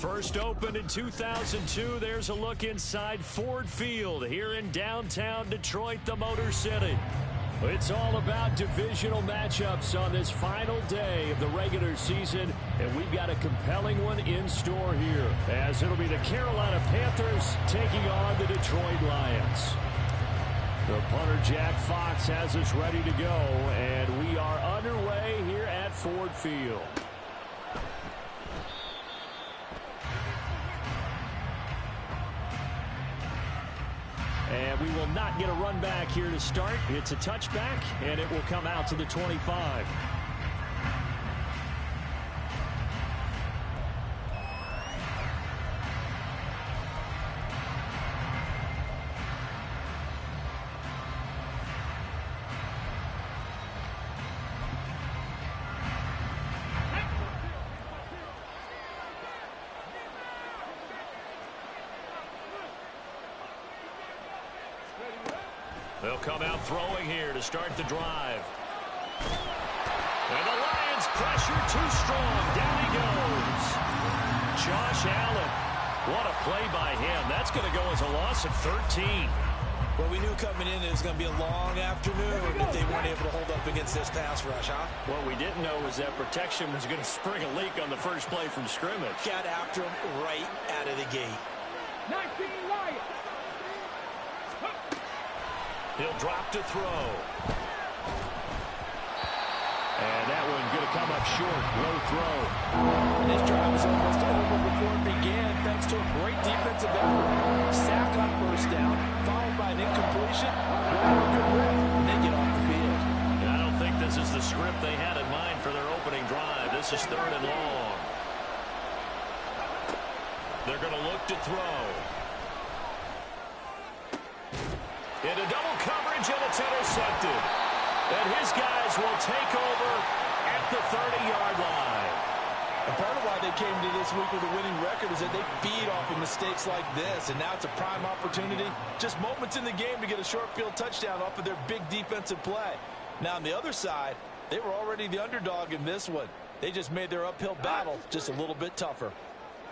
First opened in 2002, there's a look inside Ford Field here in downtown Detroit, the Motor City. It's all about divisional matchups on this final day of the regular season, and we've got a compelling one in store here, as it'll be the Carolina Panthers taking on the Detroit Lions. The punter, Jack Fox, has us ready to go, and we are underway here at Ford Field. And we will not get a run back here to start. It's a touchback, and it will come out to the 25. They'll come out throwing here to start the drive. And the Lions pressure too strong. Down he goes. Josh Allen. What a play by him. That's going to go as a loss of 13. Well, we knew coming in it was going to be a long afternoon if they weren't able to hold up against this pass rush, huh? What we didn't know was that protection was going to spring a leak on the first play from scrimmage. Got after him right out of the gate. 19 Lions. He'll drop to throw. And that one going to come up short. Low throw. And this drive is almost over before it began, thanks to a great defensive effort. Sack on first down, followed by an incompletion. Good rip, and then get off the field. And I don't think this is the script they had in mind for their opening drive. This is 3rd and long. They're going to look to throw. Into double coverage, and it's intercepted. And his guys will take over at the 30-yard line. And part of why they came to this week with a winning record is that they feed off of mistakes like this. And now it's a prime opportunity. Just moments in the game to get a short field touchdown off of their big defensive play. Now on the other side, they were already the underdog in this one. They just made their uphill battle just a little bit tougher.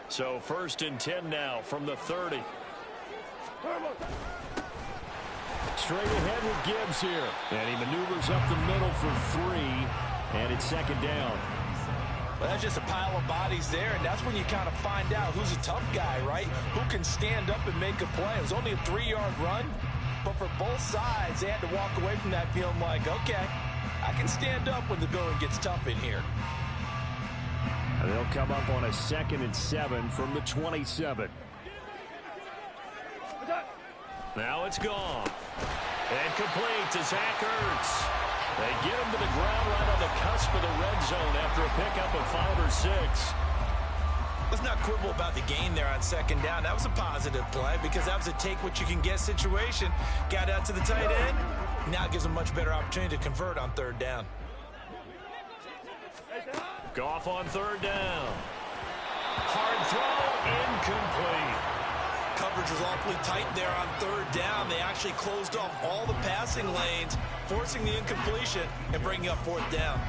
So 1st and 10 now from the 30. Straight ahead with Gibbs here. And he maneuvers up the middle for 3. And it's 2nd down. Well, that's just a pile of bodies there, and that's when you kind of find out who's a tough guy, right? Who can stand up and make a play. It was only a 3-yard run, but for both sides, they had to walk away from that feeling like, okay, I can stand up when the going gets tough in here. And they'll come up on a 2nd and 7 from the 27. Now it's gone. And complete to Zach Ertz. They get him to the ground right on the cusp of the red zone after a pickup of 5 or 6. Let's not quibble about the gain there on 2nd down. That was a positive play because that was a take-what-you-can-get situation. Got out to the tight end. Now it gives them a much better opportunity to convert on 3rd down. Goff on 3rd down. Hard throw, incomplete. Coverage was awfully tight there on 3rd down. They actually closed off all the passing lanes, forcing the incompletion and bringing up 4th down.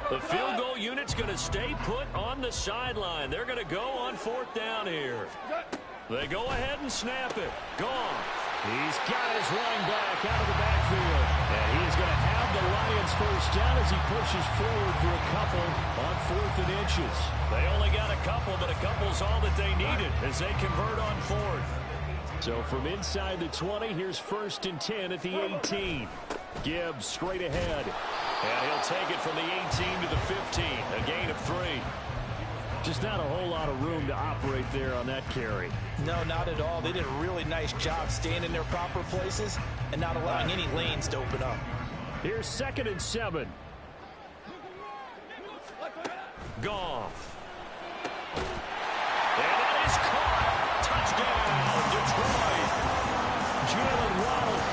The field goal unit's going to stay put on the sideline. They're going to go on 4th down here. They go ahead and snap it. Gone. He's got his running back out of the backfield. And he is going to have the Lions first down as he pushes forward for a couple on 4th and inches. They only got a couple, but a couple's all that they needed as they convert on 4th. So from inside the 20, here's 1st and 10 at the 18. Gibbs straight ahead. And he'll take it from the 18 to the 15. A gain of 3. Just not a whole lot of room to operate there on that carry. No, not at all. They did a really nice job staying in their proper places and not allowing any lanes to open up. Here's 2nd and 7. Goff. And that is caught. Touchdown, Detroit. Jalen Waddle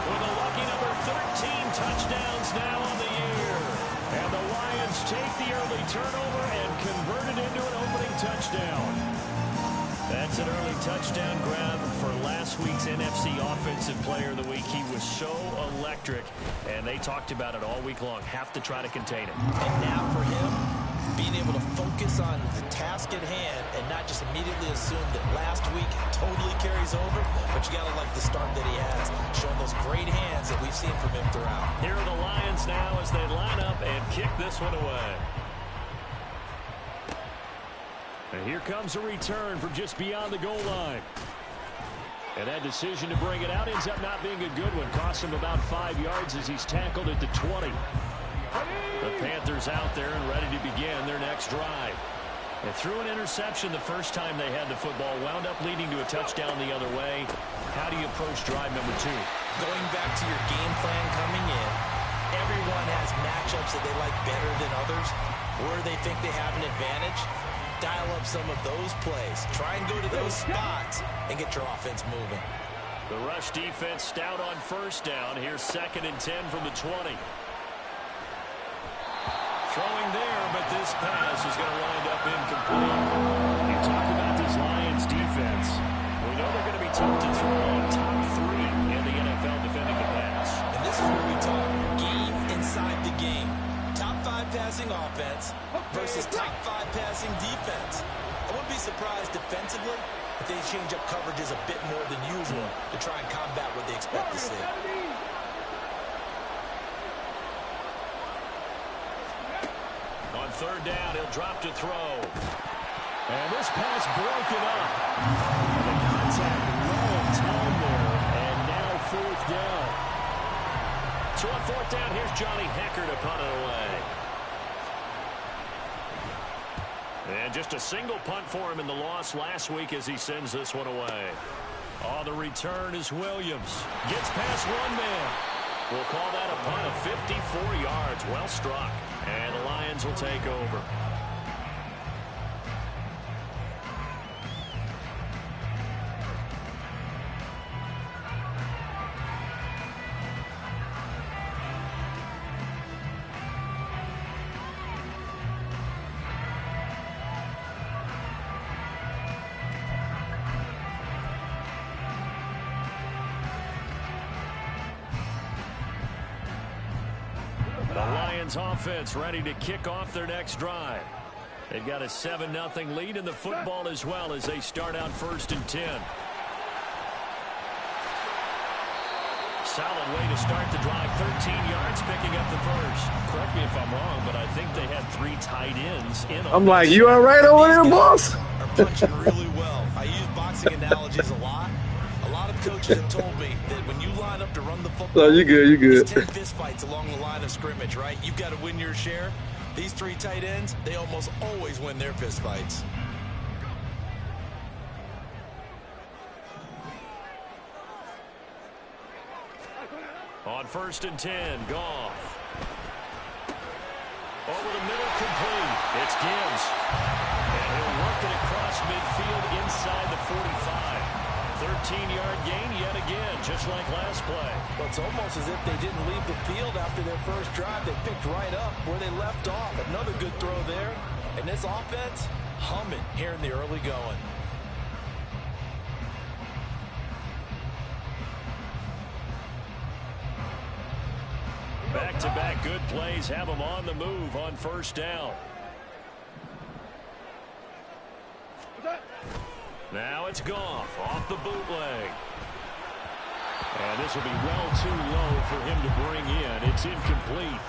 with a lucky number 13 touchdowns now on the year. And the Lions take the early turnover and convert it into an opening touchdown. That's an early touchdown grab for last week's NFC Offensive Player of the Week. He was so electric, and they talked about it all week long. Have to try to contain him. And now for him, being able to focus on the task at hand and not just immediately assume that last week totally carries over, but you got to like the start that he has, showing those great hands that we've seen from him throughout. Here are the Lions now as they line up and kick this one away. And here comes a return from just beyond the goal line. And that decision to bring it out ends up not being a good one. Costs him about 5 yards as he's tackled at the 20. The Panthers out there and ready to begin their next drive. They threw an interception the first time they had the football, wound up leading to a touchdown the other way. How do you approach drive number 2? Going back to your game plan coming in, everyone has matchups that they like better than others, where they think they have an advantage. Dial up some of those plays. Try and go to those spots and get your offense moving. The rush defense stout on first down. Here's 2nd and 10 from the 20. Throwing there, but this pass is going to wind up incomplete. You talk about this Lions defense. We know they're going to be tough to throw on. Top 3 in the NFL defending the pass. And this is where we talk game inside the game. Top 5 passing offense versus top 5 passing defense. I wouldn't be surprised defensively if they change up coverages a bit more than usual to try and combat what they expect to see. On 3rd down, he'll drop to throw. And this pass broken up. The contact low time there, and now 4th down. So on 4th down, here's Johnny Hekker to punt it away. And just a single punt for him in the loss last week as he sends this one away. On the return is Williams. Gets past one man. We'll call that a punt of 54 yards. Well struck. And the Lions will take over. The Lions offense ready to kick off their next drive. They've got a 7-0 lead in the football as well as they start out 1st and 10. Solid way to start the drive. 13 yards picking up the first. Correct me if I'm wrong, but I think they had 3 tight ends in. I'm like, you all right over there, boss? Are punching really well. I use boxing analogies a lot. A lot of coaches have told me that when you line up to run the football, No, you good, you good. it's 10 fist fights along the line of scrimmage, right? You've got to win your share. These 3 tight ends, they almost always win their fist fights. On 1st and 10, Goff. Over the middle, complete. It's Gibbs. And he'll work it across midfield inside the 45. 13-yard gain yet again, just like last play. Well, it's almost as if they didn't leave the field after their first drive. They picked right up where they left off. Another good throw there. And this offense, humming here in the early going. Back-to-back good plays have them on the move on 1st down. Now it's Goff off the bootleg. And this will be well too low for him to bring in. It's incomplete.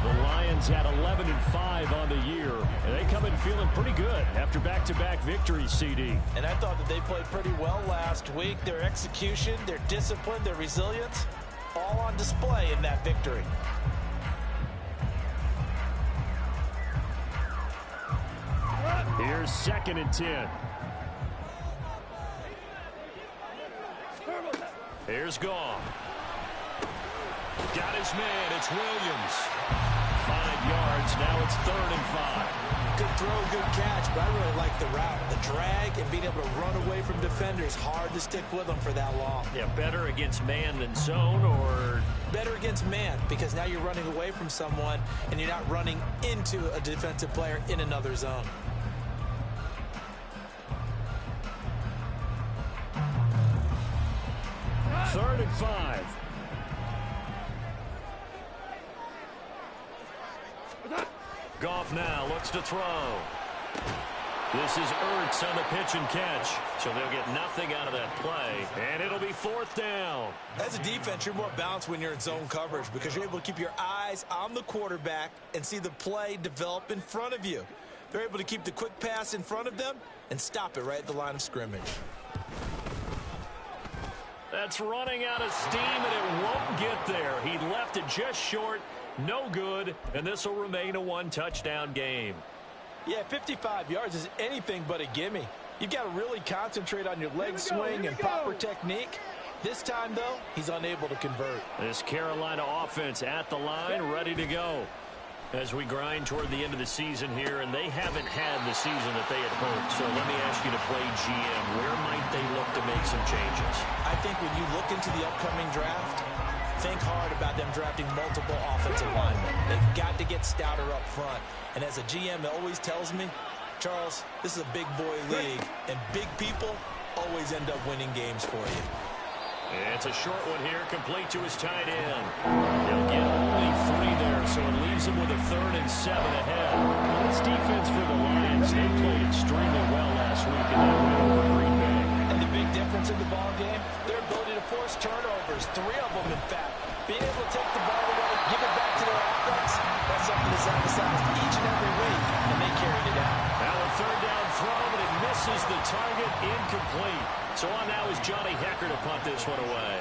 The Lions had 11-5 on the year, and they come in feeling pretty good after back-to-back victories, CD. And I thought that they played pretty well last week. Their execution, their discipline, their resilience, all on display in that victory. Here's 2nd and 10. Here's Goff. Got his man. It's Williams. 5 yards. Now it's 3rd and 5. Good throw, good catch, but I really like the route. The drag and being able to run away from defenders. Hard to stick with them for that long. Yeah, better against man than zone, or better against man, because now you're running away from someone and you're not running into a defensive player in another zone. 3rd and 5. Goff now looks to throw. This is Ertz on the pitch and catch. So they'll get nothing out of that play, and it'll be 4th down. As a defense, you're more balanced when you're in zone coverage because you're able to keep your eyes on the quarterback and see the play develop in front of you. They're able to keep the quick pass in front of them and stop it right at the line of scrimmage. That's running out of steam, and it won't get there. He left it just short, no good, and this will remain a 1-touchdown game. Yeah, 55 yards is anything but a gimme. You've got to really concentrate on your leg swing and proper technique. This time, though, he's unable to convert. This Carolina offense at the line, ready to go. As we grind toward the end of the season here, and they haven't had the season that they had hoped. So let me ask you to play GM. Where might they look to make some changes? I think when you look into the upcoming draft, think hard about them drafting multiple offensive linemen. They've got to get stouter up front. And as a GM always tells me, Charles, this is a big boy league, and big people always end up winning games for you. It's a short one here, complete to his tight end. He'll get only 3 there, so it leaves him with a 3rd and 7 ahead. This defense for the Lions, they played extremely well last week in that win over Green Bay. And the big difference in the ball game, their ability to force turnovers, 3 of them in fact. Being able to take the ball away, give it back to their offense, that's something that's emphasized each and every week, and they carried it out. Now a 3rd down throw, but it misses the target, incomplete. So on now is Johnny Hekker to punt this one away.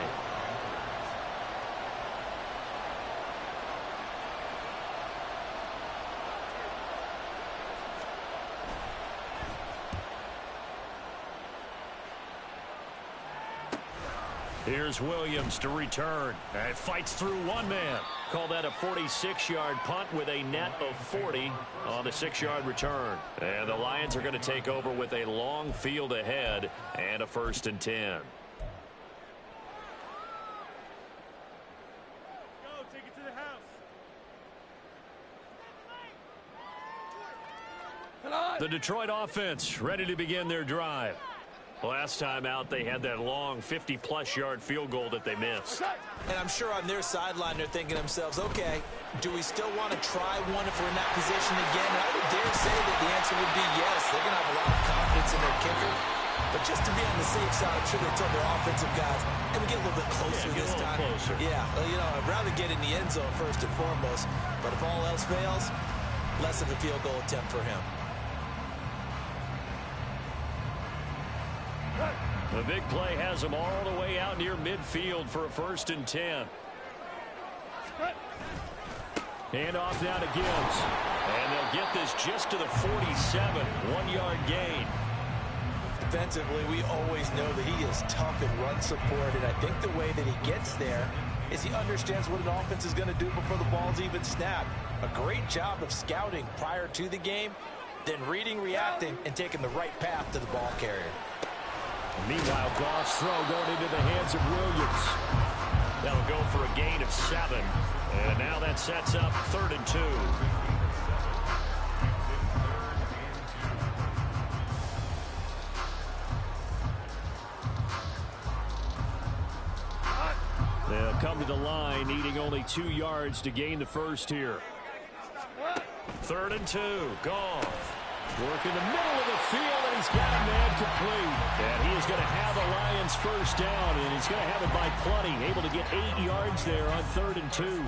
Here's Williams to return. And fights through one man. Call that a 46-yard punt with a net of 40 on the 6-yard return. And the Lions are going to take over with a long field ahead and a 1st and 10. Go, take it to the house. The Detroit offense ready to begin their drive. Last time out, they had that long 50-plus yard field goal that they missed. And I'm sure on their sideline, they're thinking to themselves, okay, do we still want to try one if we're in that position again? And I would dare say that the answer would be yes. They're going to have a lot of confidence in their kicker. But just to be on the safe side, I'm sure they told their offensive guys, can we get a little bit closer this time? Closer. Yeah, well, you know, I'd rather get in the end zone first and foremost. But if all else fails, less of a field goal attempt for him. The big play has them all the way out near midfield for a 1st and 10. Hand off now to Gibbs. And they'll get this just to the 47. 1-yard gain. Defensively, we always know that he is tough in run support, and I think the way that he gets there is he understands what an offense is going to do before the ball's even snapped. A great job of scouting prior to the game, then reading, reacting, and taking the right path to the ball carrier. Meanwhile, Goff's throw going into the hands of Williams. That'll go for a gain of 7. And now that sets up 3rd and 2. They'll come to the line, needing only 2 yards to gain the first here. 3rd and 2. Goff. Work in the middle of the field, and he's got a man complete. And he is going to have the Lions first down, and he's going to have it by plenty. Able to get 8 yards there on 3rd and 2.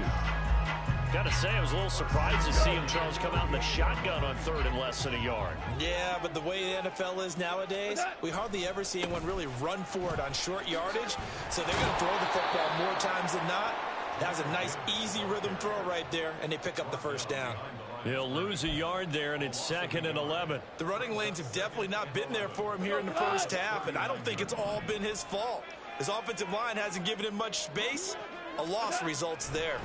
Got to say, I was a little surprised to see him, Charles, come out in the shotgun on 3rd and less than a yard. Yeah, but the way the NFL is nowadays, we hardly ever see anyone really run for it on short yardage. So they're going to throw the football more times than not. That was a nice, easy rhythm throw right there, and they pick up the first down. He'll lose a yard there, and it's 2nd and 11. The running lanes have definitely not been there for him here in the first half, and I don't think it's all been his fault. His offensive line hasn't given him much space. A loss results there.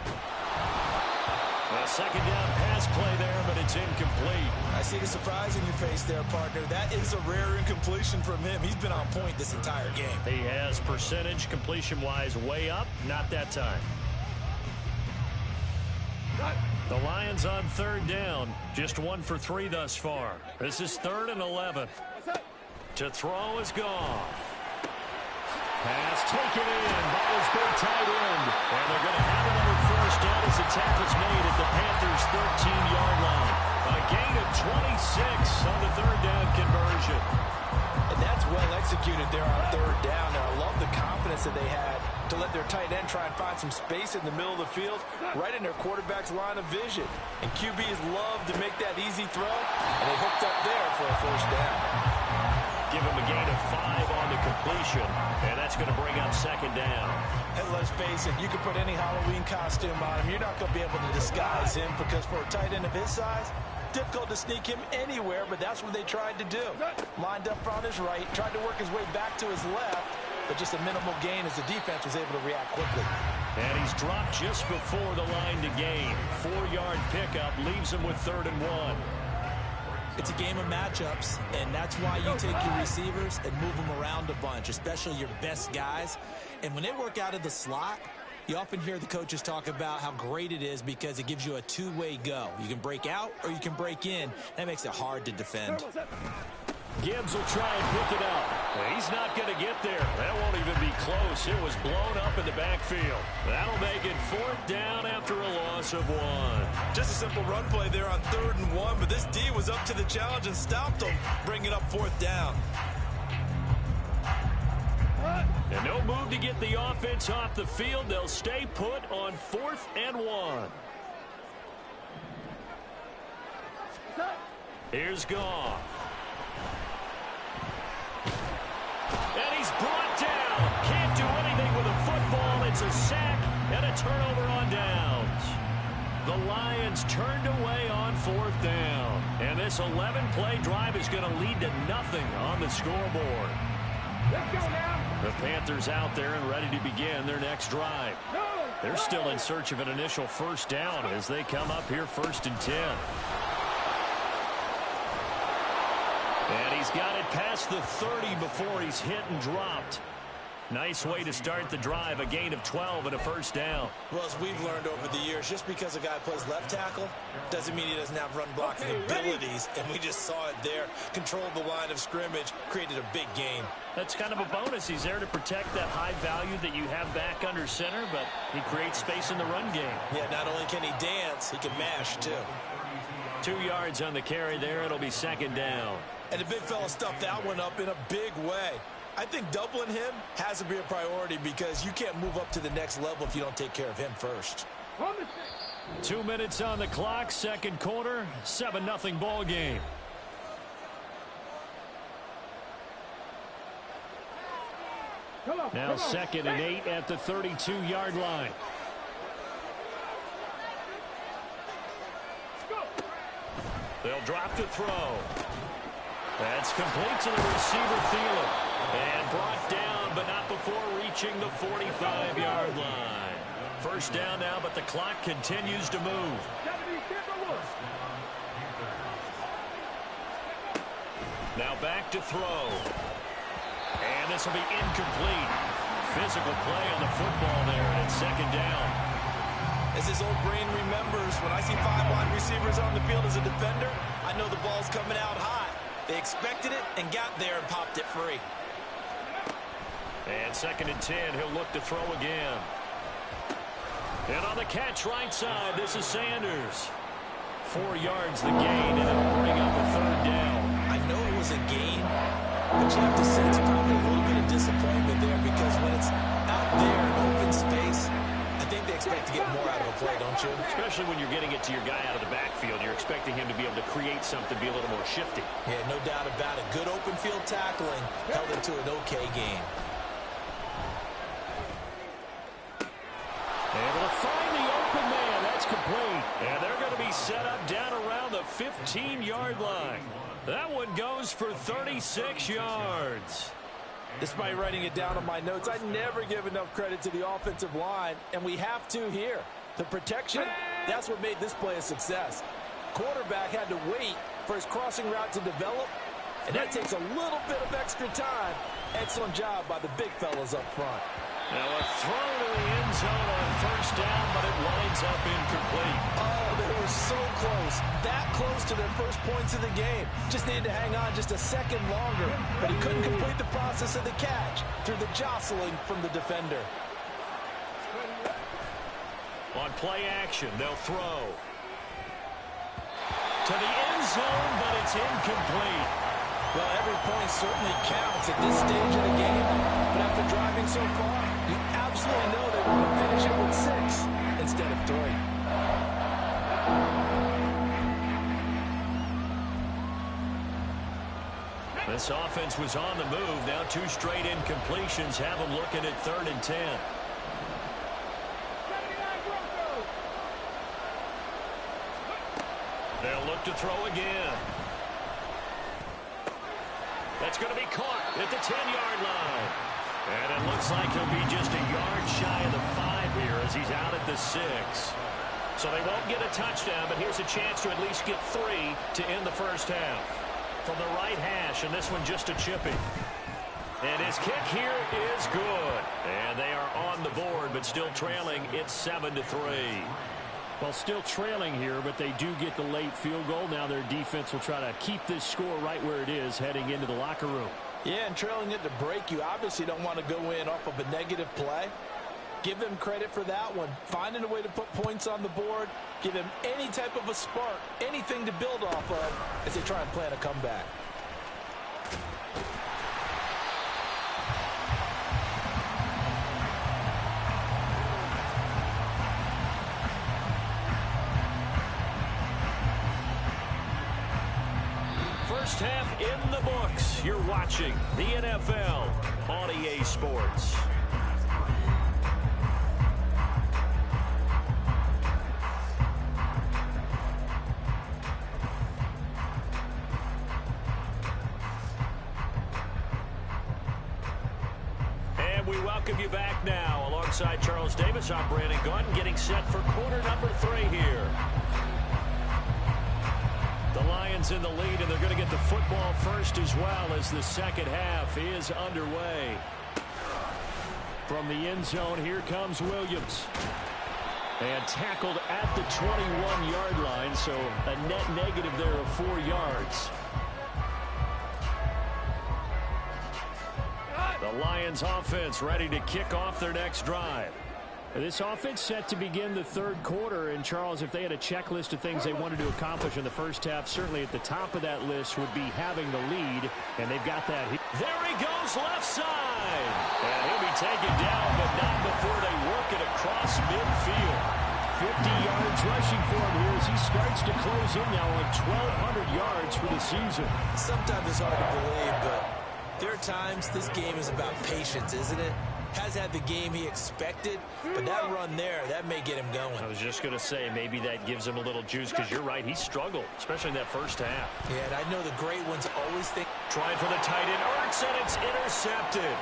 A 2nd down pass play there, but it's incomplete. I see the surprise in your face there, partner. That is a rare incompletion from him. He's been on point this entire game. He has percentage completion-wise way up, not that time. The Lions on 3rd down, just 1 for 3 thus far. This is 3rd and 11. To throw is Goff. Pass taken in by his big tight end. And they're going to have another first down as the tackle's made at the Panthers' 13-yard line. A gain of 26 on the third down conversion. And that's well executed there on third down. And I love the confidence that they had to let their tight end try and find some space in the middle of the field, right in their quarterback's line of vision. And QBs love to make that easy throw, and they hooked up there for a first down. Give him a gain of 5 on the completion, and that's going to bring up second down. And let's face it, you can put any Halloween costume on him. You're not going to be able to disguise him because for a tight end of his size, difficult to sneak him anywhere, but that's what they tried to do. Lined up on his right, tried to work his way back to his left, but just a minimal gain as the defense was able to react quickly. And he's dropped just before the line to gain. 4-yard pickup leaves him with 3rd and 1. It's a game of matchups, and that's why you take your receivers and move them around a bunch, especially your best guys. And when they work out of the slot, you often hear the coaches talk about how great it is because it gives you a two-way go. You can break out or you can break in. That makes it hard to defend. Gibbs will try and pick it up. He's not going to get there. That won't even be close. It was blown up in the backfield. That'll make it 4th down after a loss of 1. Just a simple run play there on 3rd and 1, but this D was up to the challenge and stopped them, bringing up 4th down. And no move to get the offense off the field. They'll stay put on 4th and 1. Here's Goff. And he's brought down. Can't do anything with a football. It's a sack and a turnover on downs. The Lions turned away on 4th down. And this 11-play drive is going to lead to nothing on the scoreboard. Let's go now. The Panthers out there and ready to begin their next drive. They're still in search of an initial first down as they come up here 1st and 10. And he's got it past the 30 before he's hit and dropped. Nice way to start the drive, a gain of 12 and a first down. Well, as we've learned over the years, just because a guy plays left tackle doesn't mean he doesn't have run blocking abilities. And we just saw it there. Controlled the line of scrimmage, created a big gain. That's kind of a bonus. He's there to protect that high value that you have back under center, but he creates space in the run game. Yeah, not only can he dance, he can mash, too. 2 yards on the carry there. It'll be second down. And the big fella stuffed that one up in a big way. I think doubling him has to be a priority because you can't move up to the next level if you don't take care of him first. 2 minutes on the clock, second quarter, 7-0 ball game. Now 2nd and 8 at the 32-yard line. They'll drop to throw. That's complete to the receiver, Thielen. And brought down, but not before reaching the 45-yard line. First down now, but the clock continues to move. Now back to throw. And this will be incomplete. Physical play on the football there at second down. As his old brain remembers, when I see 5 wide receivers on the field as a defender, I know the ball's coming out hot. They expected it and got there and popped it free. And 2nd and 10, he'll look to throw again. And on the catch right side, this is Sanders. 4 yards the gain, and it'll bring up a 3rd down. I know it was a gain, but you have to sense probably a little bit of disappointment there because when it's out there in open space, I think they expect to get more out of a play, don't you? Especially when you're getting it to your guy out of the backfield. You're expecting him to be able to create something, be a little more shifty. Yeah, no doubt about it. Good open field tackling held it to an okay game. Able to find the open man. That's complete. And they're going to be set up down around the 15-yard line. That one goes for 36 yards. Despite writing it down on my notes, I never give enough credit to the offensive line, and we have to here. The protection, that's what made this play a success. Quarterback had to wait for his crossing route to develop, and that takes a little bit of extra time. Excellent job by the big fellas up front. Now a throw to the end zone on first down, but it winds up incomplete. Oh, they were so close. That close to their first points of the game. Just needed to hang on just a second longer, but he couldn't complete the process of the catch through the jostling from the defender. On play action, they'll throw to the end zone, but it's incomplete. Well, every point certainly counts at this stage of the game, but after driving so far, you absolutely know they want to finish it with 6 instead of 3. This offense was on the move. Now 2 straight incompletions have them looking at 3rd and 10. They'll look to throw again. That's going to be caught at the 10-yard line. And it looks like he'll be just a yard shy of the 5 here as he's out at the 6. So they won't get a touchdown, but here's a chance to at least get 3 to end the first half. From the right hash, and this one just a chipping. And his kick here is good. And they are on the board, but still trailing. It's 7-3. Well, still trailing here, but they do get the late field goal. Now their defense will try to keep this score right where it is heading into the locker room. Yeah, and trailing it to break, you obviously don't want to go in off of a negative play. Give them credit for that one. Finding a way to put points on the board. Give them any type of a spark, anything to build off of as they try and plan a comeback. First half in the books. You're watching the NFL on EA Sports. And we welcome you back now. Alongside Charles Davis, I'm Brandon Gaudin, getting set for quarter number 3 here. The Lions in the lead, and they're going to get the football first as well as the second half is underway. From the end zone, here comes Williams. And tackled at the 21-yard line, so a net negative there of 4 yards. The Lions offense ready to kick off their next drive. This offense set to begin the 3rd quarter, and Charles, if they had a checklist of things they wanted to accomplish in the first half, certainly at the top of that list would be having the lead, and they've got that. There he goes, left side. And he'll be taken down, but not before they work it across midfield. 50 yards rushing for him here as he starts to close in now on 1,200 yards for the season. Sometimes it's hard to believe, but there are times this game is about patience, isn't it? Has had the game he expected, but that run there, that may get him going. I was just going to say, maybe that gives him a little juice, because you're right, he struggled, especially in that first half. Yeah, and I know the great ones always think. Trying for the tight end, Ertz, and it's intercepted.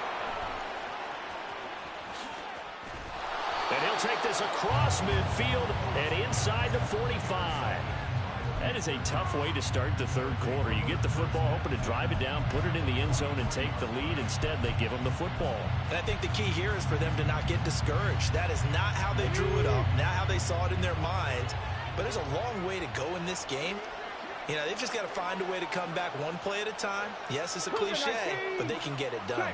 And he'll take this across midfield and inside the 45. That is a tough way to start the 3rd quarter. You get the football, hoping to drive it down, put it in the end zone, and take the lead. Instead, they give them the football. And I think the key here is for them to not get discouraged. That is not how they drew it up, not how they saw it in their minds. But there's a long way to go in this game. You know, they've just got to find a way to come back one play at a time. Yes, it's a cliche, but they can get it done.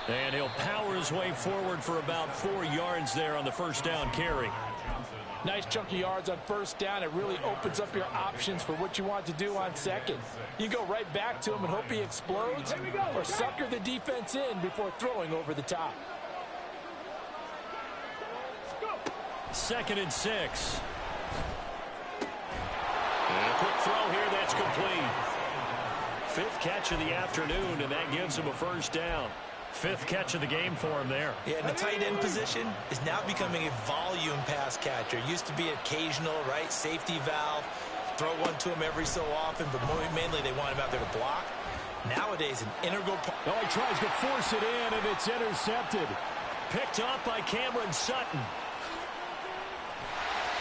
And he'll power his way forward for about 4 yards there on the first down carry. Nice chunky yards on first down. It really opens up your options for what you want to do on second. You go right back to him and hope he explodes, or sucker the defense in before throwing over the top. 2nd and 6. And a quick throw here, that's complete. 5th catch of the afternoon, and that gives him a first down. 5th catch of the game for him there. Yeah, and the tight end position is now becoming a volume pass catcher. Used to be occasional, right, safety valve. Throw one to him every so often, but mainly they want him out there to block. Nowadays, an integral part. Oh, he tries to force it in, and it's intercepted. Picked up by Cameron Sutton.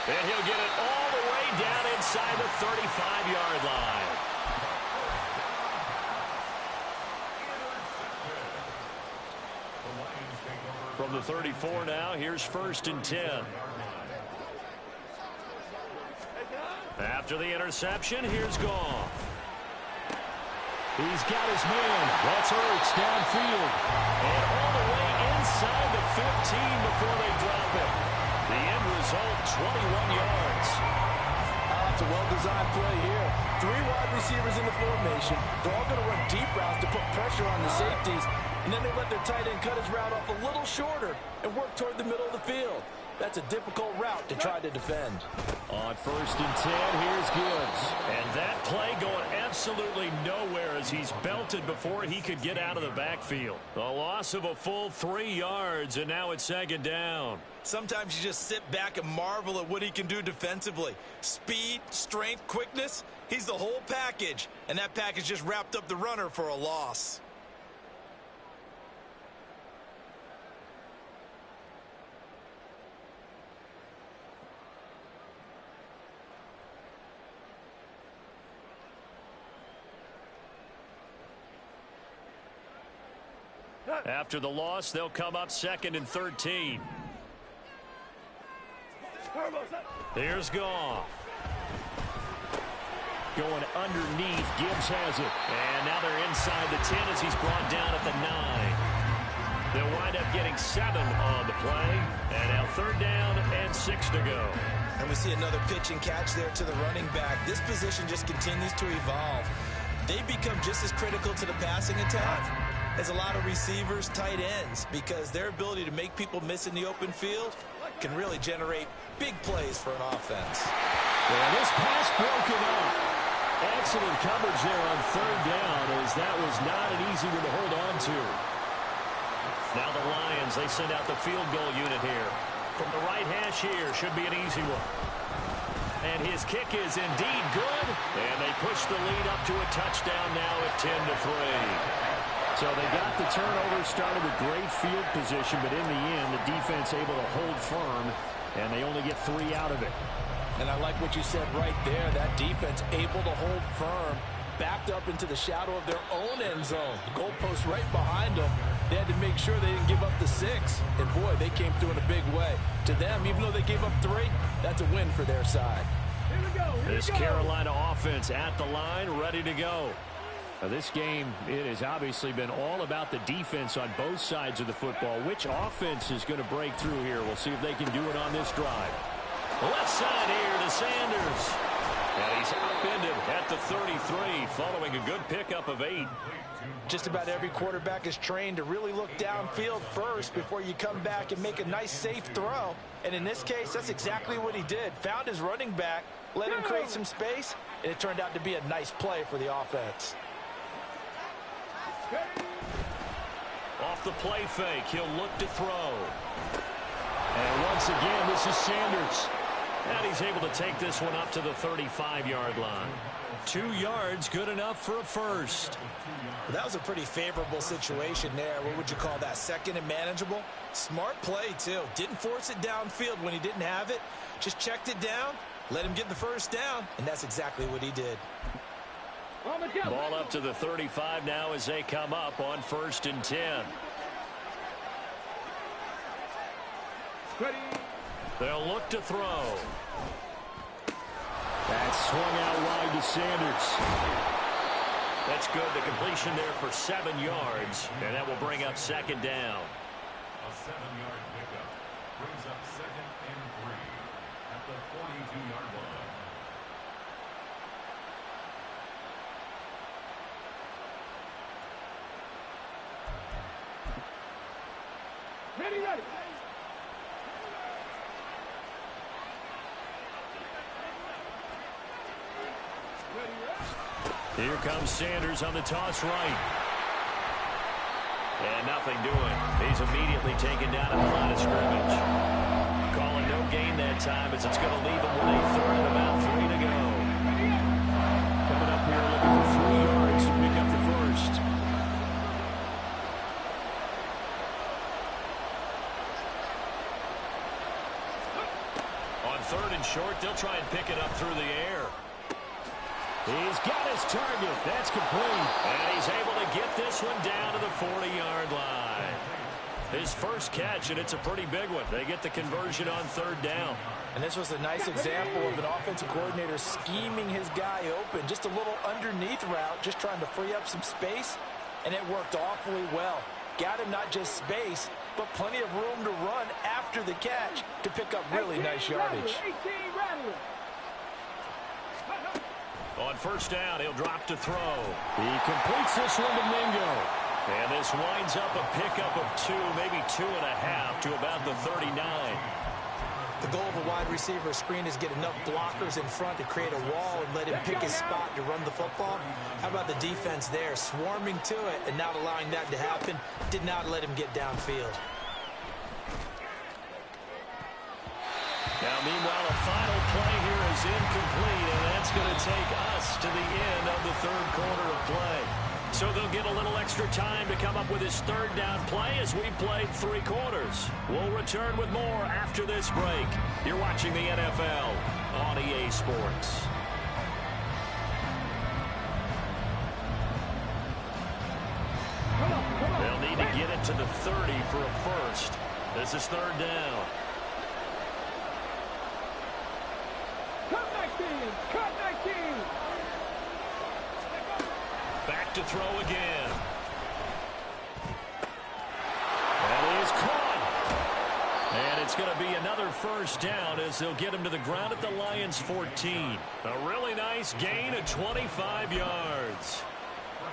And he'll get it all the way down inside the 35-yard line. From the 34 now, here's 1st and 10. After the interception, here's Goff. He's got his man. That's Ertz downfield. And all the way inside the 15 before they drop it. The end result, 21 yards. That's a well-designed play here. 3 wide receivers in the formation. They're all going to run deep routes to put pressure on the safeties. And then they let their tight end cut his route off a little shorter and work toward the middle of the field. That's a difficult route to try to defend. On 1st and 10, here's Gibbs. And that play going absolutely nowhere as he's belted before he could get out of the backfield. A loss of a full 3 yards, and now it's 2nd down. Sometimes you just sit back and marvel at what he can do defensively. Speed, strength, quickness. He's the whole package. And that package just wrapped up the runner for a loss. After the loss, they'll come up 2nd and 13. Here's Goff. Going underneath. Gibbs has it. And now they're inside the 10 as he's brought down at the 9. They'll wind up getting 7 on the play. And now 3rd down and 6 to go. And we see another pitch and catch there to the running back. This position just continues to evolve. They become just as critical to the passing attack as a lot of receivers, tight ends, because their ability to make people miss in the open field can really generate big plays for an offense. And this pass broken up. Excellent coverage there on 3rd down, as that was not an easy one to hold on to. Now the Lions, they send out the field goal unit here. From the right hash here, should be an easy one. And his kick is indeed good. And they push the lead up to a touchdown now at 10-3. So they got the turnover, started with great field position, but in the end, the defense able to hold firm, and they only get 3 out of it. And I like what you said right there. That defense able to hold firm, backed up into the shadow of their own end zone. The goalpost right behind them. They had to make sure they didn't give up the 6. And, boy, they came through in a big way. To them, even though they gave up 3, that's a win for their side. This Carolina offense at the line, ready to go. Now, this game, it has obviously been all about the defense on both sides of the football. Which offense is going to break through here? We'll see if they can do it on this drive. Left side here to Sanders. And he's upended at the 33, following a good pickup of 8. Just about every quarterback is trained to really look downfield first before you come back and make a nice, safe throw. And in this case, that's exactly what he did. Found his running back, let him create some space, and it turned out to be a nice play for the offense. Off the play fake, he'll look to throw. And once again, this is Sanders. And he's able to take this one up to the 35-yard line. 2 yards, good enough for a first. Well, that was a pretty favorable situation there. What would you call that? 2nd and manageable? Smart play, too. Didn't force it downfield when he didn't have it. Just checked it down, let him get the first down, and that's exactly what he did. Ball up to the 35 now as they come up on 1st and 10. They'll look to throw. That's swung out wide to Sanders. That's good. The completion there for 7 yards, and that will bring up 2nd down. A 7-yard pickup brings up 2nd and 3 at the 42-yard line. Ready. Here comes Sanders on the toss right. And nothing doing. He's immediately taken down at the line of scrimmage. Calling no gain that time as it's going to leave him with a 3rd and about 3 to go. Coming up here looking for 3 yards to pick up the first. On 3rd and short, they'll try and pick it up through the air. He's got his target. That's complete. And he's able to get this one down to the 40-yard line. His first catch, and it's a pretty big one. They get the conversion on third down. And this was a nice example of an offensive coordinator scheming his guy open. Just a little underneath route, just trying to free up some space, and it worked awfully well. Got him not just space, but plenty of room to run after the catch to pick up really nice yardage. On first down, he'll drop to throw. He completes this one to Mingo. And this winds up a pickup of 2, maybe 2.5 to about the 39. The goal of a wide receiver screen is get enough blockers in front to create a wall and let him pick his spot to run the football. How about the defense there, swarming to it and not allowing that to happen? Did not let him get downfield. Now, meanwhile, a final play here is incomplete, and that's going to take us to the end of the third quarter of play. So they'll get a little extra time to come up with his third down play as we've played 3 quarters. We'll return with more after this break. You're watching the NFL on EA Sports. They'll need to get it to the 30 for a first. This is third down. Back to throw again. And he is caught. And it's going to be another first down as they'll get him to the ground at the Lions' 14. A really nice gain of 25 yards.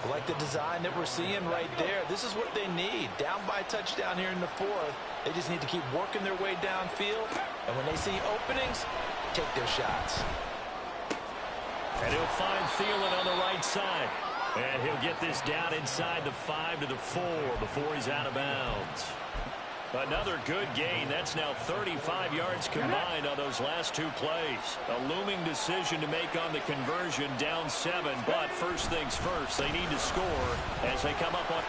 I like the design that we're seeing right there. This is what they need. Down by a touchdown here in the 4th. They just need to keep working their way downfield. And when they see openings, take their shots. And he'll find Thielen on the right side. And he'll get this down inside the 5 to the 4 before he's out of bounds. Another good gain. That's now 35 yards combined on those last 2 plays. A looming decision to make on the conversion, down 7. But first things first, they need to score as they come up on.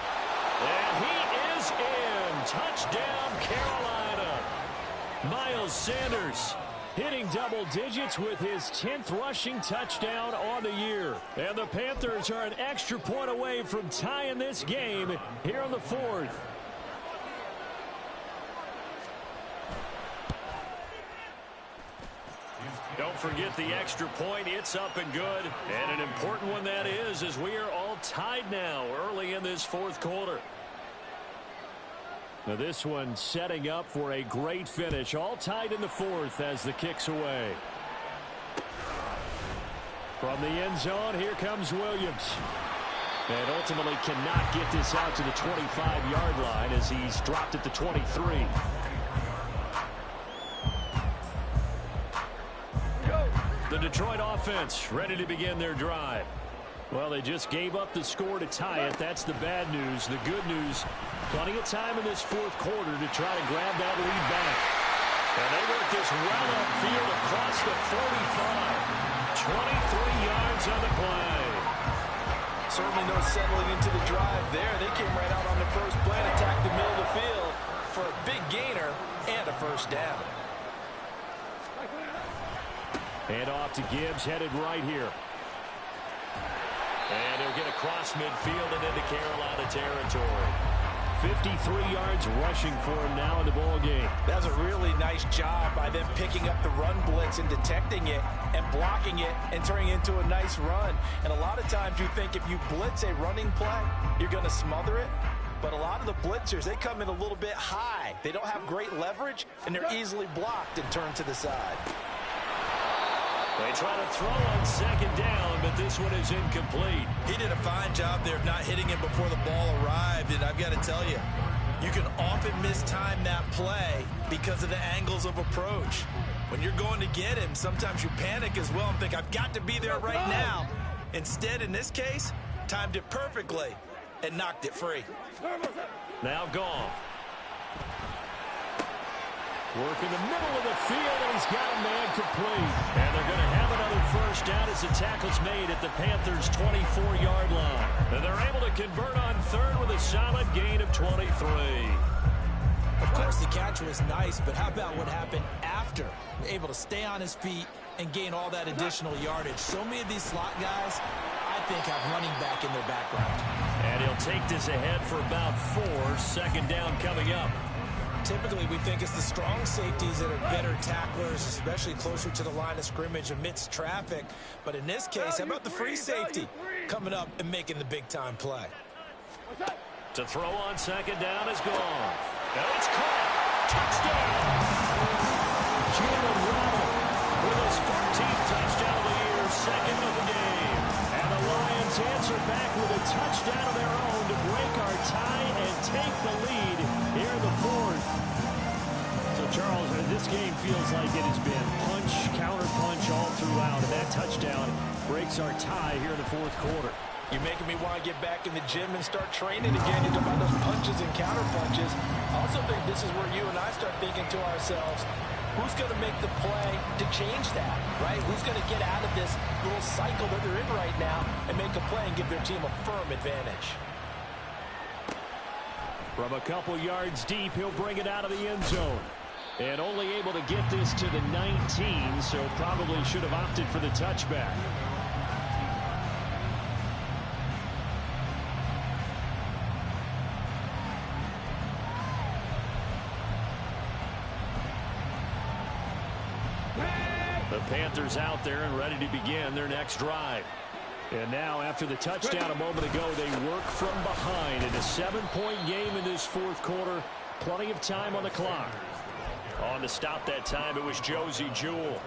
And he is in. Touchdown, Carolina. Miles Sanders hitting double digits with his 10th rushing touchdown on the year. And the Panthers are an extra point away from tying this game here in the 4th. Don't forget the extra point. It's up and good. And an important one that is, as we are all tied now early in this 4th quarter. Now this one setting up for a great finish. All tied in the 4th as the kick's away. From the end zone, here comes Williams. And ultimately cannot get this out to the 25-yard line as he's dropped at the 23. The Detroit offense ready to begin their drive. Well, they just gave up the score to tie it. That's the bad news. The good news, plenty of time in this 4th quarter to try to grab that lead back. And they work this well upfield across the 45. 23 yards on the play. Certainly no settling into the drive there. They came right out on the first play and attacked the middle of the field for a big gainer and a first down. Hand off to Gibbs, headed right here. And he'll get across midfield and into Carolina territory. 53 yards rushing for him now in the ball game. That was a really nice job by them picking up the run blitz and detecting it and blocking it and turning it into a nice run. And a lot of times you think if you blitz a running play, you're going to smother it. But a lot of the blitzers, they come in a little bit high. They don't have great leverage, and they're easily blocked and turned to the side. They try to throw on second down, but this one is incomplete. He did a fine job there of not hitting him before the ball arrived, and I've got to tell you, you can often mistime that play because of the angles of approach. When you're going to get him, sometimes you panic as well and think, I've got to be there right now. Instead, in this case, timed it perfectly and knocked it free. Now Goff. Work in the middle of the field, and he's got a man complete. And they're going to have another first down as the tackle's made at the Panthers' 24-yard line. And they're able to convert on third with a solid gain of 23. Of course, the catch was nice, but how about what happened after? Able to stay on his feet and gain all that additional yardage. So many of these slot guys, I think, have running back in their background. And he'll take this ahead for about 4. Second down coming up. typically we think it's the strong safeties that are better tacklers, especially closer to the line of scrimmage amidst traffic. But in this case, how about the free safety coming up and making the big-time play? To throw on second down is gone. And it's caught. Touchdown. Jalen Waddle with his 14th touchdown of the year, second of the game. And the Lions answer back with a touchdown of their own to break our tie and take the lead here in the fourth. So, Charles, this game feels like it has been punch, counter-punch all throughout. And that touchdown breaks our tie here in the fourth quarter. You're making me want to get back in the gym and start training again. You're talking about those punches and counter punches. I also think this is where you and I start thinking to ourselves, who's going to make the play to change that, right? Who's going to get out of this little cycle that they're in right now and make a play and give their team a firm advantage? From a couple yards deep, he'll bring it out of the end zone. And only able to get this to the 19, so probably should have opted for the touchback. The Panthers out there and ready to begin their next drive. And now, after the touchdown a moment ago, they work from behind in a 7-point game in this fourth quarter. Plenty of time on the clock. On to stop that time, it was Josey Jewell.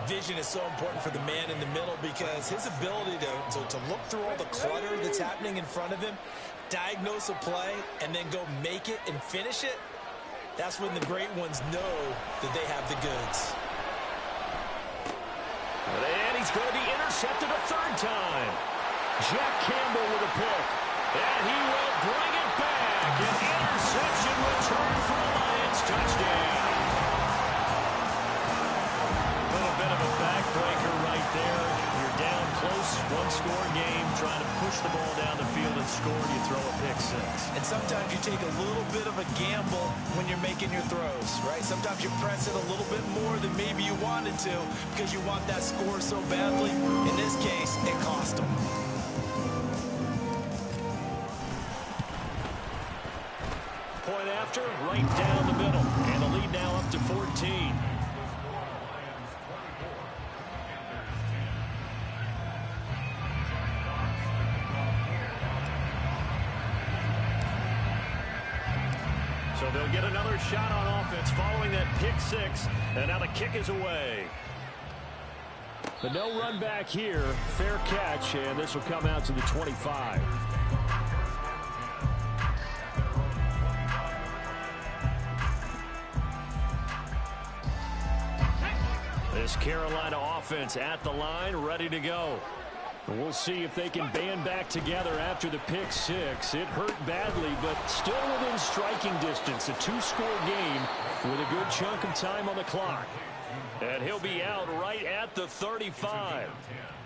Vision is so important for the man in the middle because his ability to look through all the clutter that's happening in front of him, diagnose a play, and then go make it and finish it, that's when the great ones know that they have the goods. And he's going to be intercepted a third time. Jack Campbell with a pick. And he will bring it back. An interception return for the Lions. Touchdown. A little bit of a backbreaker right there. You're down close, one-score game, trying to push the ball down the field and score, and you throw a pick six. And sometimes you take a little bit of a gamble when you're making your throws, right? Sometimes you press it a little bit more than maybe you wanted to because you want that score so badly. In this case, it cost them. Point after, right down the middle. And the lead now up to 14. So they'll get another shot on offense following that pick six. And now the kick is away. The no run back here. Fair catch, and this will come out to the 25. This Carolina offense at the line, ready to go. And we'll see if they can band back together after the pick six. It hurt badly, but still within striking distance. A two-score game with a good chunk of time on the clock. And he'll be out right at the 35.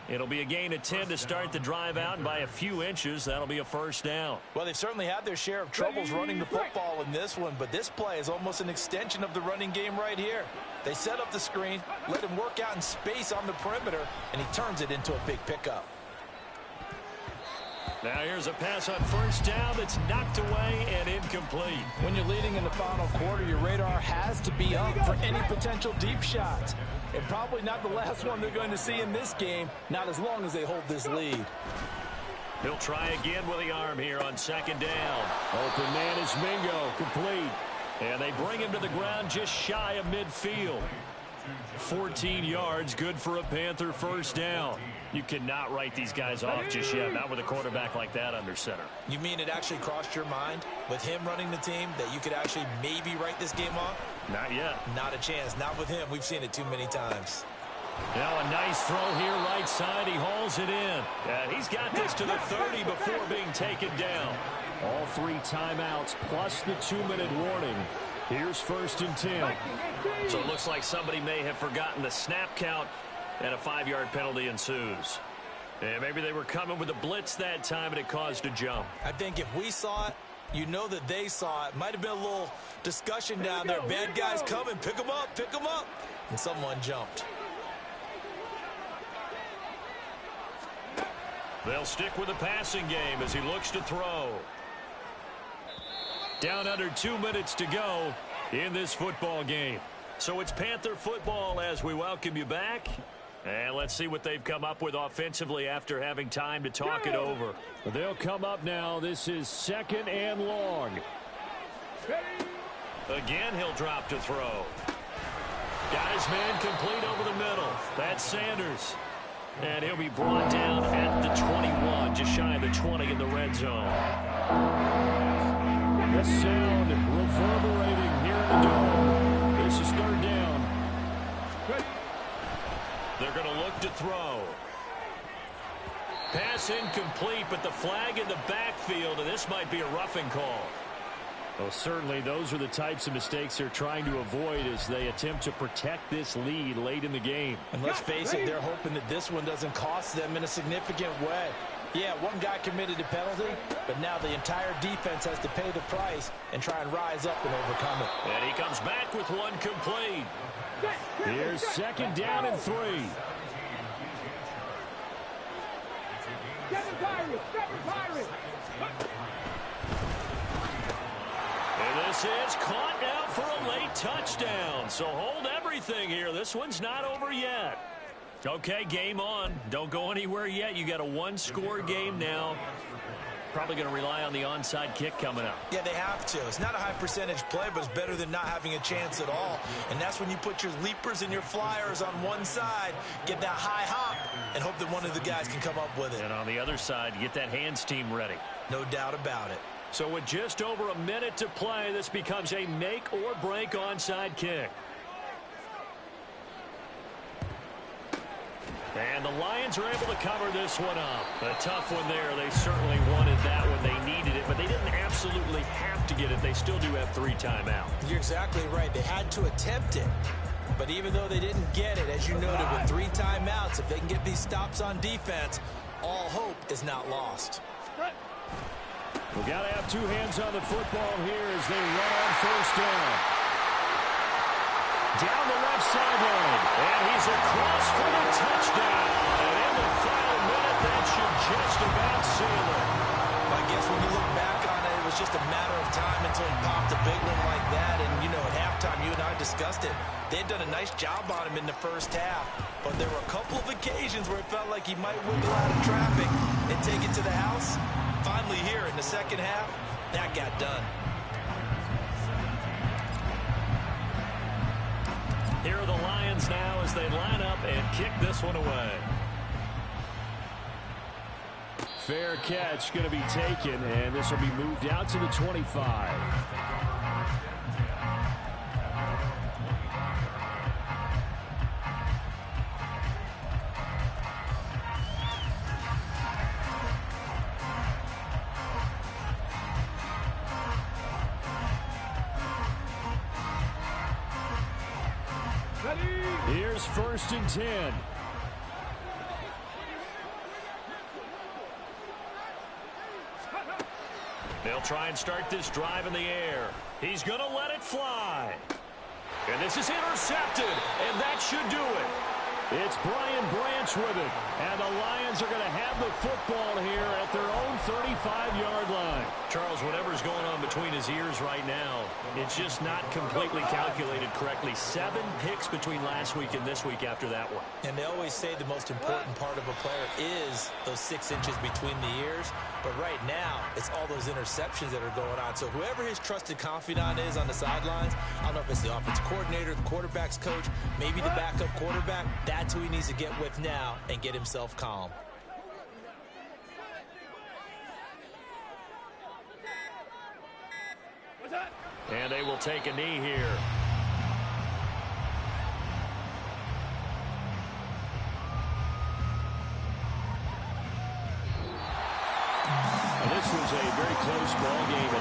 It'll be a gain of 10 to start the drive out, and by a few inches, that'll be a first down. Well, they've certainly had their share of troubles running the football in this one, but this play is almost an extension of the running game right here. They set up the screen, let him work out in space on the perimeter, and he turns it into a big pickup. Now here's a pass on first down that's knocked away and incomplete. When you're leading in the final quarter, your radar has to be up for any potential deep shots. And probably not the last one they're going to see in this game, not as long as they hold this lead. He'll try again with the arm here on second down. Open man is Mingo, complete. And they bring him to the ground just shy of midfield. 14 yards, good for a Panther first down. You cannot write these guys off just yet, not with a quarterback like that under center. You mean it actually crossed your mind with him running the team that you could actually maybe write this game off? Not yet. Not a chance. Not with him. We've seen it too many times. Now a nice throw here right side. He hauls it in. And he's got this to the 30 before being taken down. All three timeouts plus the 2-minute warning. Here's first and 10. So it looks like somebody may have forgotten the snap count, and a 5-yard penalty ensues. And maybe they were coming with a blitz that time, and it caused a jump. I think if we saw it, you know that they saw it. Might have been a little discussion down there. Bad guys coming. Pick them up. Pick them up. And someone jumped. They'll stick with the passing game as he looks to throw. Down under 2 minutes to go. in this football game. So it's Panther football as we welcome you back. And let's see what they've come up with offensively after having time to talk it over. They'll come up now. This is 2nd and long. Again, he'll drop to throw. Got his man complete over the middle. That's Sanders. And he'll be brought down at the 21, just shy of the 20 in the red zone. The sound reverberating here in the dome. This is 3rd down. They're going to look to throw. Pass incomplete, but the flag in the backfield, and this might be a roughing call. Well, certainly those are the types of mistakes they're trying to avoid as they attempt to protect this lead late in the game. And let's face it, they're hoping that this one doesn't cost them in a significant way. Yeah, one guy committed a penalty, but now the entire defense has to pay the price and try and rise up and overcome it. And he comes back with one complete. Here's 2nd down and 3. And this is caught now for a late touchdown. So hold everything here. This one's not over yet. Okay, game on. Don't go anywhere yet. You got a one-score game now. Probably going to rely on the onside kick coming up. Yeah, they have to. It's not a high percentage play, but it's better than not having a chance at all. And that's when you put your leapers and your flyers on one side, get that high hop, and hope that one of the guys can come up with it. And on the other side, get that hands team ready. No doubt about it. So with just over a minute to play, this becomes a make or break onside kick. And the Lions are able to cover this one up. A tough one there. They certainly wanted that when they needed it, but they didn't absolutely have to get it. They still do have 3 timeouts. You're exactly right. They had to attempt it. But even though they didn't get it, as you noted, with 3 timeouts, if they can get these stops on defense, all hope is not lost. We've got to have 2 hands on the football here as they run on 1st down. Down the left sideline. And he's across for the touchdown. And in the final minute, that should just about seal it. I guess when you look back on it, it was just a matter of time until he popped a big one like that. And, you know, at halftime, you and I discussed it. They'd done a nice job on him in the first half. But there were a couple of occasions where it felt like he might wiggle out of traffic and take it to the house. Finally here in the second half, that got done. Here are the Lions now as they line up and kick this one away. Fair catch going to be taken, and this will be moved out to the 25. Here's 1st and 10. They'll try and start this drive in the air. He's going to let it fly. And this is intercepted, and that should do it. It's Brian Branch with it. And the Lions are going to have the football here at their own 35-yard line. Charles, whatever's going on between his ears right now, it's just not completely calculated correctly. 7 picks between last week and this week after that one. And they always say the most important part of a player is those 6 inches between the ears. But right now, it's all those interceptions that are going on. So whoever his trusted confidant is on the sidelines, I don't know if it's the offensive coordinator, the quarterback's coach, maybe the backup quarterback, that's who he needs to get with now and get himself calm. And they will take a knee here. And this was a very close ball game.